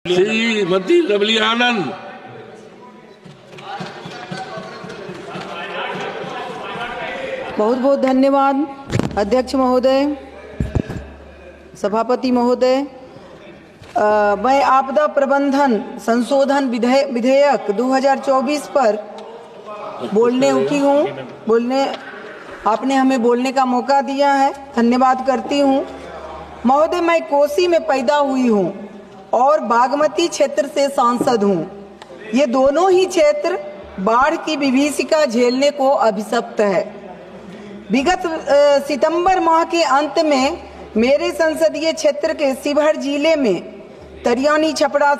श्रीमती लवली आनंद। बहुत बहुत धन्यवाद अध्यक्ष महोदय, सभापति महोदय। मैं आपदा प्रबंधन संशोधन विधेयक 2024 पर बोलने उठी हूँ। आपने हमें बोलने का मौका दिया है, धन्यवाद करती हूँ। महोदय, मैं कोसी में पैदा हुई हूँ और बागमती क्षेत्र से सांसद हूँ। ये दोनों ही क्षेत्र बाढ़ की विभीषिका झेलने को अभिशप्त है। विगत सितंबर माह के अंत में मेरे संसदीय क्षेत्र के शिवहर जिले में तरियानी, छपरा,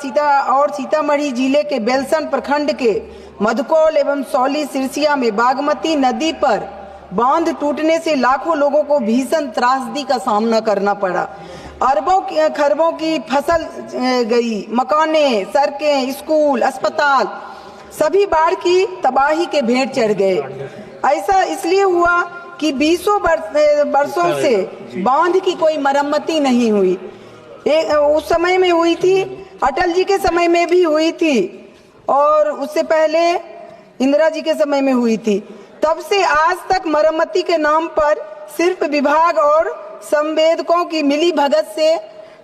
सीतामढ़ी जिले के बेलसन प्रखंड के मधुकौल एवं सौली सिरसिया में बागमती नदी पर बांध टूटने से लाखों लोगों को भीषण त्रासदी का सामना करना पड़ा। अरबों खरबों की फसल गई, मकाने, सड़कें, स्कूल, अस्पताल सभी बाढ़ की तबाही के भेंट चढ़ गए। ऐसा इसलिए हुआ कि 20 वर्षों से बांध की कोई मरम्मती नहीं हुई। उस समय में हुई थी, अटल जी के समय में भी हुई थी और उससे पहले इंदिरा जी के समय में हुई थी। तब से आज तक मरम्मती के नाम पर सिर्फ विभाग और संवेदकों की मिली भगत से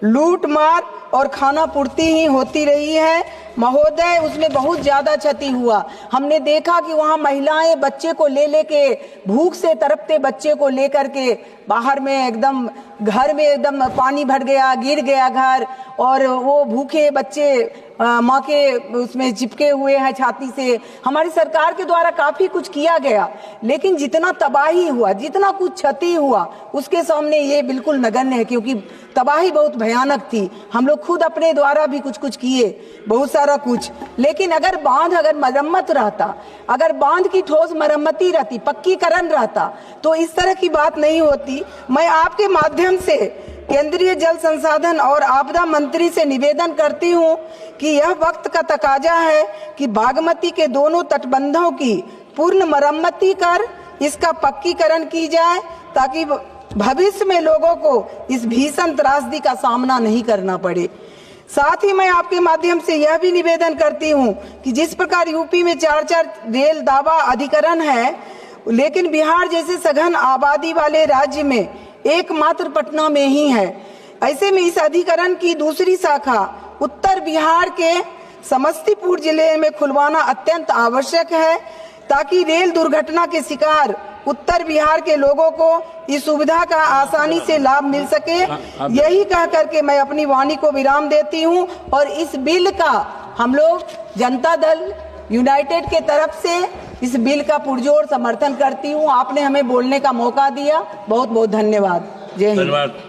लूट मार और खाना पूर्ति ही होती रही है। महोदय, उसमें बहुत ज्यादा क्षति हुआ। हमने देखा कि वहाँ महिलाएं बच्चे को लेके भूख से तड़पते बच्चे को लेकर के बाहर में एकदम घर में एकदम पानी भर गया, गिर गया घर, और वो भूखे बच्चे माँ के उसमें चिपके हुए हैं छाती से। हमारी सरकार के द्वारा काफी कुछ किया गया, लेकिन जितना तबाही हुआ, जितना कुछ क्षति हुआ, उसके सामने ये बिल्कुल नगण्य है, क्योंकि तबाही बहुत भयानक थी। हम लोग खुद अपने द्वारा भी कुछ किए, बहुत सारा कुछ। लेकिन अगर बांध मरम्मत रहता, अगर बांध की ठोस मरम्मती रहती, पक्कीकरण रहता, तो इस तरह की बात नहीं होती। मैं आपके माध्यम से केंद्रीय जल संसाधन और आपदा मंत्री से निवेदन करती हूँ कि यह वक्त का तकाजा है कि बागमती के दोनों तटबंधों की पूर्ण मरम्मती कर इसका पक्कीकरण की जाए, ताकि भविष्य में लोगों को इस भीषण त्रासदी का सामना नहीं करना पड़े। साथ ही मैं आपके माध्यम से यह भी निवेदन करती हूँ कि जिस प्रकार यूपी में 4 रेल दावा अधिकरण है, लेकिन बिहार जैसे सघन आबादी वाले राज्य में एकमात्र पटना में ही है। ऐसे में इस अधिकरण की दूसरी शाखा उत्तर बिहार के समस्तीपुर जिले में खुलवाना अत्यंत आवश्यक है, ताकि रेल दुर्घटना के शिकार उत्तर बिहार के लोगों को इस सुविधा का आसानी से लाभ मिल सके। यही कह करके मैं अपनी वाणी को विराम देती हूं और इस बिल का हम लोग जनता दल यूनाइटेड के तरफ से इस बिल का पुरजोर समर्थन करती हूं। आपने हमें बोलने का मौका दिया, बहुत बहुत धन्यवाद। जय हिंद।